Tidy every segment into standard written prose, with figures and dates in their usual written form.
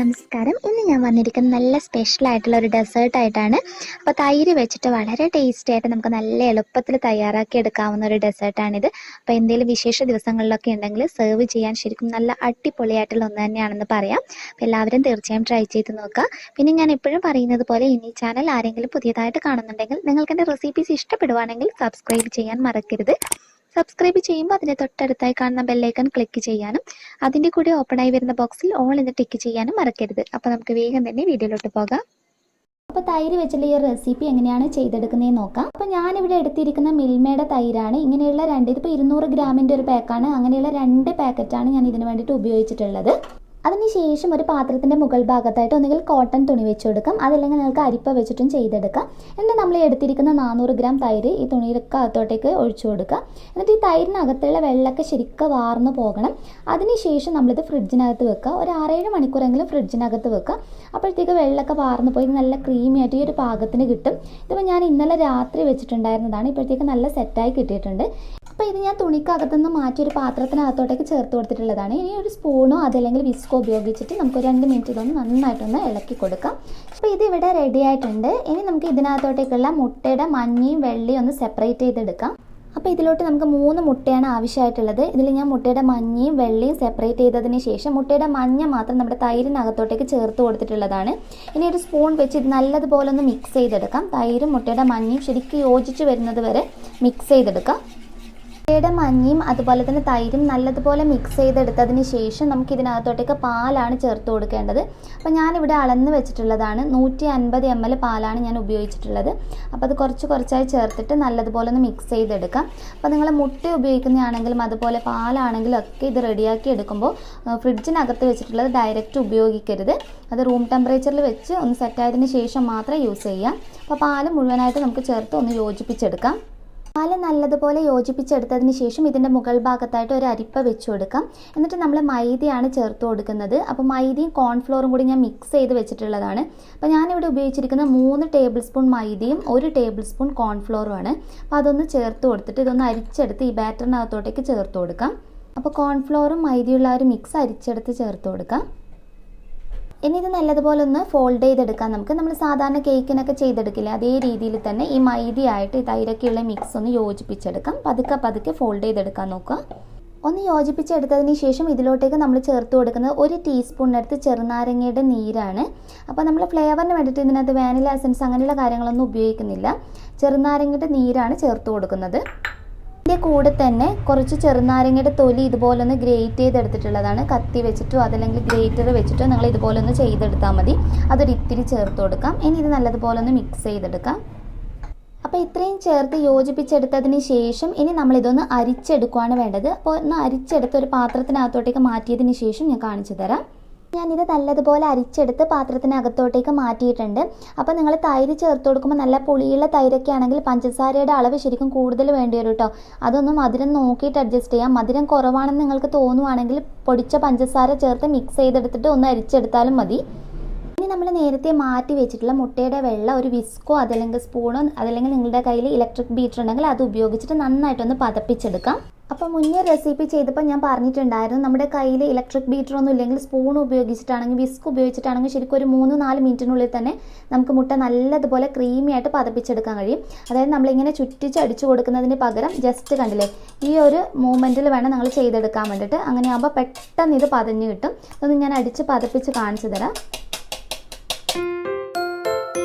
നമസ്കാരം. ഇന്ന് ഞാൻ വന്നിരിക്കുന്നത് നല്ല സ്പെഷ്യൽ ആയിട്ടുള്ള ഒരു ഡെസേർട്ട് ആയിട്ടാണ്. അപ്പോൾ തൈര് വെച്ചിട്ട് വളരെ ടേസ്റ്റി ആയിട്ട് നമുക്ക് നല്ല എളുപ്പത്തിൽ തയ്യാറാക്കി എടുക്കാവുന്ന ഒരു ഡെസേർട്ടാണിത്. അപ്പോൾ എന്തെങ്കിലും വിശേഷ ദിവസങ്ങളിലൊക്കെ ഉണ്ടെങ്കിൽ സെർവ് ചെയ്യാൻ ശരിക്കും നല്ല അടിപൊളിയായിട്ടുള്ള ഒന്ന് തന്നെയാണെന്ന് പറയാം. അപ്പോൾ എല്ലാവരും തീർച്ചയായും ട്രൈ ചെയ്ത് നോക്കുക. പിന്നെ ഞാൻ എപ്പോഴും പറയുന്നത് പോലെ ഈ ചാനൽ ആരെങ്കിലും പുതിയതായിട്ട് കാണുന്നുണ്ടെങ്കിൽ നിങ്ങൾക്ക് എൻ്റെ റെസിപ്പീസ് ഇഷ്ടപ്പെടുവാണെങ്കിൽ സബ്സ്ക്രൈബ് ചെയ്യാൻ മറക്കരുത്. സബ്സ്ക്രൈബ് ചെയ്യുമ്പോൾ അതിൻ്റെ തൊട്ടടുത്തായി കാണുന്ന ബെല്ലൈക്കൺ ക്ലിക്ക് ചെയ്യാനും അതിൻ്റെ കൂടെ ഓപ്പണായി വരുന്ന ബോക്സിൽ ഓൾ എന്ന് ടിക്ക് ചെയ്യാനും മറക്കരുത്. അപ്പോൾ നമുക്ക് വേഗം തന്നെ വീഡിയോയിലോട്ട് പോകാം. അപ്പോൾ തൈര് വെച്ചുള്ള ഈ റെസിപ്പി എങ്ങനെയാണ് ചെയ്തെടുക്കുന്നതെന്ന് നോക്കാം. അപ്പോൾ ഞാനിവിടെ എടുത്തിരിക്കുന്ന മിൽമയുടെ തൈരാണ്. ഇങ്ങനെയുള്ള ഇതിപ്പോൾ 200 ഗ്രാമിൻ്റെ ഒരു പാക്കാണ്. അങ്ങനെയുള്ള 2 പാക്കറ്റാണ് ഞാൻ ഇതിന് വേണ്ടിയിട്ട് ഉപയോഗിച്ചിട്ടുള്ളത്. അതിനുശേഷം ഒരു പാത്രത്തിൻ്റെ മുകൾ ഭാഗത്തായിട്ട് ഒന്നുകിൽ കോട്ടൺ തുണി വെച്ച് കൊടുക്കാം, അതല്ലെങ്കിൽ നിങ്ങൾക്ക് അരിപ്പ വെച്ചിട്ടും ചെയ്തെടുക്കാം. എന്നിട്ട് നമ്മൾ എടുത്തിരിക്കുന്ന 400 ഗ്രാം തൈര് ഈ തുണിയൊക്കെ അകത്തോട്ടേക്ക് ഒഴിച്ചു കൊടുക്കുക. എന്നിട്ട് ഈ തൈരിനകത്തുള്ള വെള്ളമൊക്കെ ശരിക്കും വാർന്നു പോകണം. അതിനുശേഷം നമ്മളിത് ഫ്രിഡ്ജിനകത്ത് വെക്കുക. ഒരു 6-7 മണിക്കൂറെങ്കിലും ഫ്രിഡ്ജിനകത്ത് വെക്കുക. അപ്പോഴത്തേക്ക് വെള്ളമൊക്കെ വാർന്നു പോയി നല്ല ക്രീമി ആയിട്ട് ഈ ഒരു പാകത്തിന് കിട്ടും. ഇതിപ്പോൾ ഞാൻ ഇന്നലെ രാത്രി വെച്ചിട്ടുണ്ടായിരുന്നതാണ്. ഇപ്പോഴത്തേക്ക് നല്ല സെറ്റായി കിട്ടിയിട്ടുണ്ട്. അപ്പോൾ ഇത് ഞാൻ തുണിക്കകത്തുനിന്ന് മാറ്റി ഒരു പാത്രത്തിനകത്തോട്ടേക്ക് ചേർത്ത് കൊടുത്തിട്ടുള്ളതാണ്. ഇനി ഒരു സ്പൂണോ അതല്ലെങ്കിൽ വിസ്കോ ഉപയോഗിച്ചിട്ട് നമുക്ക് 2 മിനിറ്റ് ഇതൊന്ന് നന്നായിട്ടൊന്ന് ഇളക്കി കൊടുക്കാം. അപ്പോൾ ഇത് ഇവിടെ റെഡി ആയിട്ടുണ്ട്. ഇനി നമുക്ക് ഇതിനകത്തോട്ടേക്കുള്ള മുട്ടയുടെ മഞ്ഞയും വെള്ളയും ഒന്ന് സെപ്പറേറ്റ് ചെയ്തെടുക്കാം. അപ്പോൾ ഇതിലോട്ട് നമുക്ക് 3 മുട്ടയാണ് ആവശ്യമായിട്ടുള്ളത്. ഇതിൽ ഞാൻ മുട്ടയുടെ മഞ്ഞയും വെള്ളയും സെപ്പറേറ്റ് ചെയ്തതിന് ശേഷം മുട്ടയുടെ മഞ്ഞ മാത്രം നമ്മുടെ തൈരിനകത്തോട്ടേക്ക് ചേർത്ത് കൊടുത്തിട്ടുള്ളതാണ്. ഇനി ഒരു സ്പൂൺ വെച്ച് ഇത് നല്ലതുപോലെ ഒന്ന് മിക്സ് ചെയ്തെടുക്കാം. തൈരും മുട്ടയുടെ മഞ്ഞയും ശരിക്കും യോജിച്ച് വരുന്നത് വരെ മിക്സ് ചെയ്തെടുക്കാം. മുട്ടയുടെ മഞ്ഞയും അതുപോലെ തന്നെ തൈരും നല്ലതുപോലെ മിക്സ് ചെയ്തെടുത്തതിന് ശേഷം നമുക്ക് ഇതിനകത്തോട്ടേക്ക് പാലാണ് ചേർത്ത് കൊടുക്കേണ്ടത്. അപ്പോൾ ഞാനിവിടെ അളന്ന് വെച്ചിട്ടുള്ളതാണ് 150 ml പാലാണ് ഞാൻ ഉപയോഗിച്ചിട്ടുള്ളത്. അപ്പോൾ അത് കുറച്ചായി ചേർത്തിട്ട് നല്ലതുപോലെ ഒന്ന് മിക്സ് ചെയ്തെടുക്കാം. അപ്പോൾ നിങ്ങൾ മുട്ട ഉപയോഗിക്കുന്നതാണെങ്കിലും അതുപോലെ പാലാണെങ്കിലും ഒക്കെ ഇത് റെഡിയാക്കി എടുക്കുമ്പോൾ ഫ്രിഡ്ജിനകത്ത് വെച്ചിട്ടുള്ളത് ഡയറക്റ്റ് ഉപയോഗിക്കരുത്. അത് റൂം ടെമ്പറേച്ചറിൽ വെച്ച് ഒന്ന് സെറ്റായതിന് ശേഷം മാത്രം യൂസ് ചെയ്യാം. അപ്പോൾ പാല് മുഴുവനായിട്ട് നമുക്ക് ചേർത്ത് ഒന്ന് യോജിപ്പിച്ചെടുക്കാം. പാല് നല്ലതുപോലെ യോജിപ്പിച്ചെടുത്തതിന് ശേഷം ഇതിൻ്റെ മുകൾ ഭാഗത്തായിട്ട് ഒരു അരിപ്പ വെച്ച് കൊടുക്കാം. എന്നിട്ട് നമ്മൾ മൈദയാണ് ചേർത്ത് കൊടുക്കുന്നത്. അപ്പോൾ മൈദയും കോൺഫ്ലോറും കൂടി ഞാൻ മിക്സ് ചെയ്ത് വെച്ചിട്ടുള്ളതാണ്. അപ്പോൾ ഞാനിവിടെ ഉപയോഗിച്ചിരിക്കുന്ന 3 ടേബിൾ സ്പൂൺ മൈദയും 1 ടേബിൾ സ്പൂൺ കോൺഫ്ലോറുമാണ്. അപ്പോൾ അതൊന്ന് ചേർത്ത് കൊടുത്തിട്ട് ഇതൊന്ന് അരിച്ചെടുത്ത് ഈ ബാറ്ററിനകത്തോട്ടേക്ക് ചേർത്ത് കൊടുക്കാം. അപ്പോൾ കോൺഫ്ലോറും മൈദയുള്ള ഒരു മിക്സ് അരിച്ചെടുത്ത് ചേർത്ത് കൊടുക്കാം. ഇനി ഇത് നല്ലതുപോലെ ഒന്ന് ഫോൾഡ് ചെയ്തെടുക്കാം. നമ്മൾ സാധാരണ കേക്കിനൊക്കെ ചെയ്തെടുക്കില്ല അതേ രീതിയിൽ തന്നെ ഈ മൈദയായിട്ട് ഈ തൈരൊക്കെയുള്ള മിക്സ് ഒന്ന് യോജിപ്പിച്ചെടുക്കാം. പതുക്കെ ഫോൾഡ് ചെയ്തെടുക്കാൻ നോക്കുക. ഒന്ന് യോജിപ്പിച്ചെടുത്തതിന് ശേഷം ഇതിലോട്ടേക്ക് നമ്മൾ ചേർത്ത് കൊടുക്കുന്നത് 1 ടീസ്പൂണിനടുത്ത് ചെറുനാരങ്ങയുടെ നീരാണ്. അപ്പോൾ നമ്മൾ ഫ്ലേവറിന് വേണ്ടിയിട്ട് ഇതിനകത്ത് വാനില എസൻസ് അങ്ങനെയുള്ള കാര്യങ്ങളൊന്നും ഉപയോഗിക്കുന്നില്ല. ചെറുനാരങ്ങയുടെ നീരാണ് ചേർത്ത് കൊടുക്കുന്നത്. ഇതിൻ്റെ കൂടെ തന്നെ കുറച്ച് ചെറുനാരങ്ങയുടെ തൊലി ഇതുപോലെ ഒന്ന് ഗ്രേറ്റ് ചെയ്തെടുത്തിട്ടുള്ളതാണ്. കത്തി വെച്ചിട്ടോ അതല്ലെങ്കിൽ ഗ്രേറ്റർ വെച്ചിട്ടോ നിങ്ങൾ ഇതുപോലെ ഒന്ന് ചെയ്തെടുത്താൽ മതി. അതൊരു ഇത്തിരി ചേർത്ത് കൊടുക്കാം. ഇനി ഇത് നല്ലതുപോലെ ഒന്ന് മിക്സ് ചെയ്തെടുക്കാം. അപ്പോൾ ഇത്രയും ചേർത്ത് യോജിപ്പിച്ചെടുത്തതിന് ശേഷം ഇനി നമ്മളിതൊന്ന് അരിച്ചെടുക്കുകയാണ് വേണ്ടത്. അപ്പോൾ ഒന്ന് അരിച്ചെടുത്ത് ഒരു പാത്രത്തിനകത്തോട്ടേക്ക് മാറ്റിയതിന് ശേഷം ഞാൻ കാണിച്ചു തരാം. ഞാനിത് നല്ലതുപോലെ അരിച്ചെടുത്ത് പാത്രത്തിനകത്തോട്ടേക്ക് മാറ്റിയിട്ടുണ്ട്. അപ്പോൾ നിങ്ങൾ തൈര് ചേർത്ത് കൊടുക്കുമ്പോൾ നല്ല പുളിയുള്ള തൈരൊക്കെ ആണെങ്കിൽ പഞ്ചസാരയുടെ അളവ് ശരിക്കും കൂടുതൽ വേണ്ടി വരും കേട്ടോ. അതൊന്ന് മധുരം നോക്കിയിട്ട് അഡ്ജസ്റ്റ് ചെയ്യാം. മധുരം കുറവാണെന്ന് നിങ്ങൾക്ക് തോന്നുവാണെങ്കിൽ പൊടിച്ച പഞ്ചസാര ചേർത്ത് മിക്സ് ചെയ്തെടുത്തിട്ട് ഒന്ന് അരിച്ചെടുത്താലും മതി. ഇനി നമ്മൾ നേരത്തെ മാറ്റി വെച്ചിട്ടുള്ള മുട്ടയുടെ വെള്ള ഒരു വിസ്കോ അതല്ലെങ്കിൽ സ്പൂണോ അതല്ലെങ്കിൽ നിങ്ങളുടെ കയ്യിൽ ഇലക്ട്രിക് ബീറ്റർ ഉണ്ടെങ്കിൽ അത് ഉപയോഗിച്ചിട്ട് നന്നായിട്ടൊന്ന് പതപ്പിച്ചെടുക്കാം. അപ്പോൾ മുന്നേ റെസിപ്പി ചെയ്തപ്പോൾ ഞാൻ പറഞ്ഞിട്ടുണ്ടായിരുന്നു നമ്മുടെ കയ്യിൽ ഇലക്ട്രിക് ബീറ്റർ ഒന്നും ഇല്ലെങ്കിൽ സ്പൂൺ ഉപയോഗിച്ചിട്ടാണെങ്കിൽ വിസ്ക് ഉപയോഗിച്ചിട്ടാണെങ്കിൽ ശരിക്കും ഒരു 3-4 മിനിറ്റിനുള്ളിൽ തന്നെ നമുക്ക് മുട്ട നല്ലതുപോലെ ക്രീമി ആയിട്ട് പതപ്പിച്ചെടുക്കാൻ കഴിയും. അതായത് നമ്മളിങ്ങനെ ചുറ്റിച്ച് അടിച്ചു കൊടുക്കുന്നതിന് പകരം ജസ്റ്റ് കണ്ടില്ലേ ഈ ഒരു മൂവ്മെൻറ്റിൽ വേണം നിങ്ങൾ ചെയ്തെടുക്കാൻ വേണ്ടിയിട്ട്. അങ്ങനെയാകുമ്പോൾ പെട്ടെന്ന് ഇത് പതഞ്ഞ് കിട്ടും. ഇതൊന്ന് ഞാൻ അടിച്ച് പതപ്പിച്ച് കാണിച്ചു തരാം.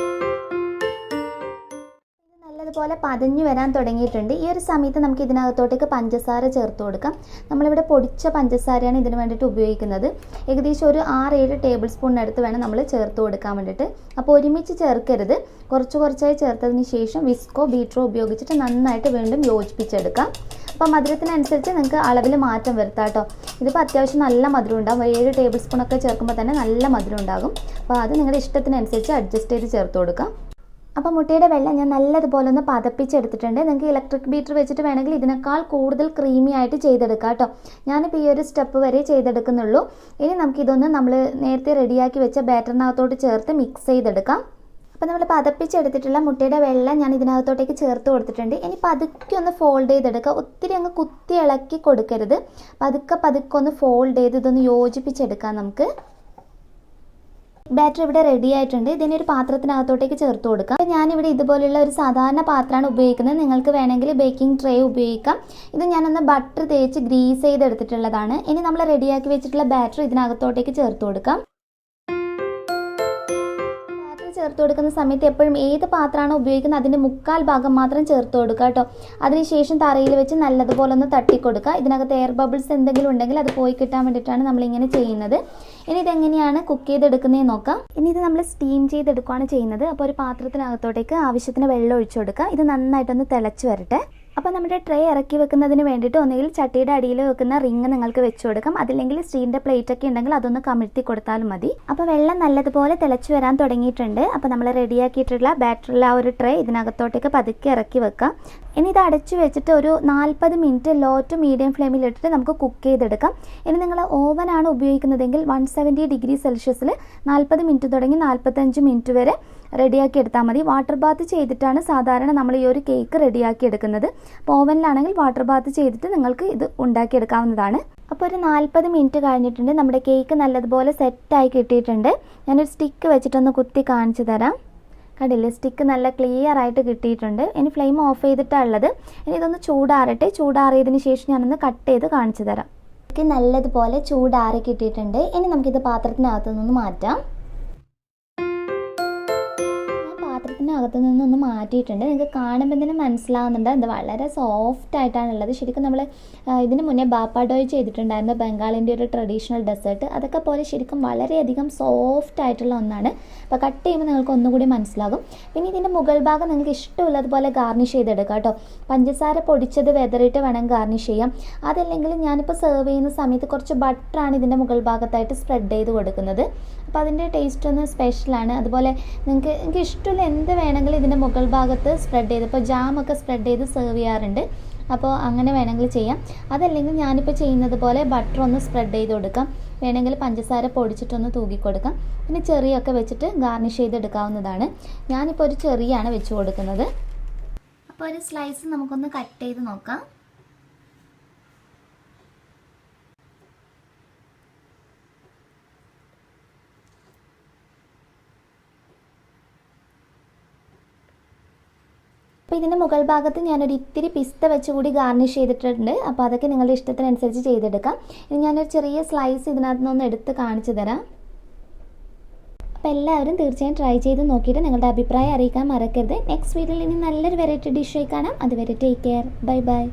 അതുപോലെ പതഞ്ഞു വരാൻ തുടങ്ങിയിട്ടുണ്ട്. ഈ ഒരു സമയത്ത് നമുക്ക് ഇതിനകത്തോട്ടേക്ക് പഞ്ചസാര ചേർത്ത് കൊടുക്കാം. നമ്മളിവിടെ പൊടിച്ച പഞ്ചസാരയാണ് ഇതിന് വേണ്ടിയിട്ട് ഉപയോഗിക്കുന്നത്. ഏകദേശം ഒരു 6-7 ടേബിൾ സ്പൂണിനടുത്ത് വേണം നമ്മൾ ചേർത്ത് കൊടുക്കാൻ വേണ്ടിയിട്ട്. അപ്പോൾ ഒരുമിച്ച് ചേർക്കരുത്. കുറച്ചായി ചേർത്തതിന് ശേഷം വിസ്കോ ബീറ്ററോ ഉപയോഗിച്ചിട്ട് നന്നായിട്ട് വീണ്ടും യോജിപ്പിച്ചെടുക്കാം. അപ്പോൾ മധുരത്തിനനുസരിച്ച് നിങ്ങൾക്ക് അളവിൽ മാറ്റം വരുത്താം കേട്ടോ. ഇതിപ്പോൾ അത്യാവശ്യം നല്ല മധുരം ഉണ്ടാകും. 7 ടേബിൾ സ്പൂണൊക്കെ ചേർക്കുമ്പോൾ തന്നെ നല്ല മധുരം ഉണ്ടാകും. അപ്പോൾ അത് നിങ്ങളുടെ ഇഷ്ടത്തിനനുസരിച്ച് അഡ്ജസ്റ്റ് ചെയ്ത് ചേർത്ത് കൊടുക്കാം. അപ്പോൾ മുട്ടയുടെ വെള്ളം ഞാൻ നല്ലതുപോലെ ഒന്ന് പതപ്പിച്ചെടുത്തിട്ടുണ്ട്. നിങ്ങൾക്ക് ഇലക്ട്രിക് ബീറ്റർ വെച്ചിട്ട് വേണമെങ്കിൽ ഇതിനേക്കാൾ കൂടുതൽ ക്രീമി ആയിട്ട് ചെയ്തെടുക്കാം കേട്ടോ. ഞാനിപ്പോൾ ഈ ഒരു സ്റ്റെപ്പ് വരെ ചെയ്തെടുക്കുന്നുള്ളൂ. ഇനി നമുക്കിതൊന്ന് നമ്മൾ നേരത്തെ റെഡിയാക്കി വെച്ച ബാറ്ററിനകത്തോട്ട് ചേർത്ത് മിക്സ് ചെയ്തെടുക്കാം. അപ്പോൾ നമ്മൾ പതപ്പിച്ചെടുത്തിട്ടുള്ള മുട്ടയുടെ വെള്ളം ഞാൻ ഇതിനകത്തോട്ടേക്ക് ചേർത്ത് കൊടുത്തിട്ടുണ്ട്. ഇനി പതുക്കെ ഒന്ന് ഫോൾഡ് ചെയ്തെടുക്കുക. ഒത്തിരി അങ്ങ് കുത്തി ഇളക്കി കൊടുക്കരുത്. പതുക്കെ ഒന്ന് ഫോൾഡ് ചെയ്ത് ഇതൊന്ന് യോജിപ്പിച്ചെടുക്കാം നമുക്ക്. ബാറ്റർ ഇവിടെ റെഡി ആയിട്ടുണ്ട്. ഇതിനെ ഒരു പാത്രത്തിനകത്തോട്ടേക്ക് ചേർത്ത് കൊടുക്കാം. അപ്പോൾ ഞാനിവിടെ ഇതുപോലുള്ള ഒരു സാധാരണ പാത്രമാണ് ഉപയോഗിക്കുന്നത്. നിങ്ങൾക്ക് വേണമെങ്കിൽ ബേക്കിംഗ് ട്രേ ഉപയോഗിക്കാം. ഇത് ഞാനൊന്ന് ബട്ടർ തേച്ച് ഗ്രീസ് ചെയ്തെടുത്തിട്ടുള്ളതാണ്. ഇനി നമ്മൾ റെഡിയാക്കി വെച്ചിട്ടുള്ള ബാറ്റർ ഇതിനകത്തോട്ടേക്ക് ചേർത്ത് കൊടുക്കാം. ചേർത്ത് കൊടുക്കുന്ന സമയത്ത് എപ്പോഴും ഏത് പാത്രമാണോ ഉപയോഗിക്കുന്നത് അതിൻ്റെ 1/4 ഭാഗം മാത്രം ചേർത്ത് കൊടുക്കുക കേട്ടോ. അതിനുശേഷം തറയിൽ വെച്ച് നല്ലതുപോലെ ഒന്ന് തട്ടിക്കൊടുക്കുക. ഇതിനകത്ത് എയർ ബബിൾസ് എന്തെങ്കിലും ഉണ്ടെങ്കിൽ അത് പോയി കിട്ടാൻ വേണ്ടിയിട്ടാണ് നമ്മളിങ്ങനെ ചെയ്യുന്നത്. ഇനി ഇതെങ്ങനെയാണ് കുക്ക് ചെയ്തെടുക്കുന്നതെന്ന് നോക്കാം. ഇനി ഇത് നമ്മൾ സ്റ്റീം ചെയ്തെടുക്കുകയാണ് ചെയ്യുന്നത്. അപ്പോൾ ഒരു പാത്രത്തിനകത്തോട്ടേക്ക് ആവശ്യത്തിന് വെള്ളം ഒഴിച്ചു കൊടുക്കുക. ഇത് നന്നായിട്ടൊന്ന് തിളച്ച് വരട്ടെ. അപ്പോൾ നമ്മുടെ ട്രേ ഇറക്കി വെക്കുന്നതിന് വേണ്ടിയിട്ട് ഒന്നുകിൽ ചട്ടിയുടെ അടിയിൽ വെക്കുന്ന റിങ് നിങ്ങൾക്ക് വെച്ച് കൊടുക്കാം. അതില്ലെങ്കിൽ സ്റ്റീലിൻ്റെ പ്ലേറ്റ് ഒക്കെ ഉണ്ടെങ്കിൽ അതൊന്ന് കമിഴ്ത്തി കൊടുത്താലും മതി. അപ്പോൾ വെള്ളം നല്ലതുപോലെ തിളച്ച് വരാൻ തുടങ്ങിയിട്ടുണ്ട്. അപ്പോൾ നമ്മൾ റെഡിയാക്കിയിട്ടുള്ള ബാറ്ററിലെ ആ ഒരു ട്രേ ഇതിനകത്തോട്ടേക്ക് പതുക്കെ ഇറക്കി വെക്കാം. ഇനി ഇത് അടച്ചു വെച്ചിട്ട് ഒരു 40 മിനിറ്റ് ലോ ടു മീഡിയം ഫ്ലെയിമിൽ ഇട്ടിട്ട് നമുക്ക് കുക്ക് ചെയ്തെടുക്കാം. ഇനി നിങ്ങൾ ഓവനാണ് ഉപയോഗിക്കുന്നതെങ്കിൽ 170 ഡിഗ്രി സെൽഷ്യസിൽ 40 മിനിറ്റ് തുടങ്ങി 45 മിനിറ്റ് വരെ റെഡിയാക്കി എടുത്താൽ മതി. വാട്ടർ ബാത്ത് ചെയ്തിട്ടാണ് സാധാരണ നമ്മൾ ഈ ഒരു കേക്ക് റെഡിയാക്കി എടുക്കുന്നത്. അപ്പോൾ ഓവനിലാണെങ്കിൽ വാട്ടർ ബാത്ത് ചെയ്തിട്ട് നിങ്ങൾക്ക് ഇത് ഉണ്ടാക്കിയെടുക്കാവുന്നതാണ്. അപ്പോൾ ഒരു 40 മിനിറ്റ് കഴിഞ്ഞിട്ടുണ്ട്. നമ്മുടെ കേക്ക് നല്ലതുപോലെ സെറ്റായി കിട്ടിയിട്ടുണ്ട്. ഞാനൊരു സ്റ്റിക്ക് വെച്ചിട്ടൊന്ന് കുത്തി കാണിച്ചു തരാം. കണ്ടില്ലേ, സ്റ്റിക്ക് നല്ല ക്ലിയർ ആയിട്ട് കിട്ടിയിട്ടുണ്ട്. ഇനി ഫ്ലെയിം ഓഫ് ചെയ്തിട്ടാണ് ഉള്ളത്. ഇനി ഇതൊന്ന് ചൂടാറട്ടെ. ചൂടാറിയതിന് ശേഷം ഞാനൊന്ന് കട്ട് ചെയ്ത് കാണിച്ചു തരാം. നല്ലതുപോലെ ചൂടാറി കിട്ടിയിട്ടുണ്ട്. ഇനി നമുക്കിത് പാത്രത്തിനകത്തു നിന്ന് മാറ്റാം. പാത്രത്തിനകത്ത് നിന്നൊന്ന് മാറ്റിയിട്ടുണ്ട്. നിങ്ങൾക്ക് കാണുമ്പോൾ തന്നെ മനസ്സിലാവുന്നുണ്ട് ഇത് വളരെ സോഫ്റ്റ് ആയിട്ടാണുള്ളത്. ശരിക്കും നമ്മൾ ഇതിന് മുന്നേ ബാപ്പാഡോയ് ചെയ്തിട്ടുണ്ടായിരുന്നു, ബംഗാളിൻ്റെ ഒരു ട്രഡീഷണൽ ഡെസേർട്ട്. അതൊക്കെ പോലെ ശരിക്കും വളരെയധികം സോഫ്റ്റ് ആയിട്ടുള്ള ഒന്നാണ്. അപ്പോൾ കട്ട് ചെയ്യുമ്പോൾ നിങ്ങൾക്ക് ഒന്നുകൂടി മനസ്സിലാകും. പിന്നെ ഇതിൻ്റെ മുകൾ ഭാഗം നിങ്ങൾക്ക് ഇഷ്ടമുള്ളതുപോലെ ഗാർണിഷ് ചെയ്തെടുക്കാം കേട്ടോ. പഞ്ചസാര പൊടിച്ചത് വെതറിയിട്ട് വേണം ഗാർണിഷ് ചെയ്യാം. അതല്ലെങ്കിൽ ഞാനിപ്പോൾ സെർവ് ചെയ്യുന്ന സമയത്ത് കുറച്ച് ബട്ടറാണ് ഇതിൻ്റെ മുകൾ ഭാഗത്തായിട്ട് സ്പ്രെഡ് ചെയ്ത് കൊടുക്കുന്നത്. അപ്പോൾ അതിൻ്റെ ടേസ്റ്റ് ഒന്ന് സ്പെഷ്യലാണ്. അതുപോലെ എനിക്ക് ഇഷ്ടമുള്ള എന്ത് വേണമെങ്കിലും ഇതിൻ്റെ മുകൾ ഭാഗത്ത് സ്പ്രെഡ് ചെയ്ത്, ഇപ്പോൾ ജാമൊക്കെ സ്പ്രെഡ് ചെയ്ത് സെർവ് ചെയ്യാറുണ്ട്. അപ്പോൾ അങ്ങനെ വേണമെങ്കിൽ ചെയ്യാം. അതല്ലെങ്കിൽ ഞാനിപ്പോൾ ചെയ്യുന്നത് പോലെ ബട്ടർ ഒന്ന് സ്പ്രെഡ് ചെയ്ത് കൊടുക്കാം. വേണമെങ്കിൽ പഞ്ചസാര പൊടിച്ചിട്ടൊന്ന് തൂക്കി കൊടുക്കാം. പിന്നെ ചെറിയൊക്കെ വെച്ചിട്ട് ഗാർണിഷ് ചെയ്തെടുക്കാവുന്നതാണ്. ഞാനിപ്പോൾ ഒരു ചെറിയാണ് വെച്ച് കൊടുക്കുന്നത്. അപ്പോൾ ഒരു സ്ലൈസ് നമുക്കൊന്ന് കട്ട് ചെയ്ത് നോക്കാം. അപ്പോൾ ഇതിൻ്റെ മുകൾ ഭാഗത്ത് ഞാനൊരു ഇത്തിരി പിസ്ത വെച്ച് കൂടി ഗാർണിഷ് ചെയ്തിട്ടുണ്ട്. അപ്പോൾ അതൊക്കെ നിങ്ങളുടെ ഇഷ്ടത്തിനനുസരിച്ച് ചെയ്തെടുക്കാം. ഇനി ഞാനൊരു ചെറിയ സ്ലൈസ് ഇതിനകത്ത് നിന്ന് എടുത്ത് കാണിച്ചു തരാം. അപ്പോൾ എല്ലാവരും തീർച്ചയായും ട്രൈ ചെയ്ത് നോക്കിയിട്ട് നിങ്ങളുടെ അഭിപ്രായം അറിയിക്കാൻ മറക്കരുത്. നെക്സ്റ്റ് വീഡിയോയിൽ ഇനി നല്ലൊരു വെറൈറ്റി ഡിഷായി കാണാം. അതുവരെ ടേക്ക് കെയർ. Bye bye.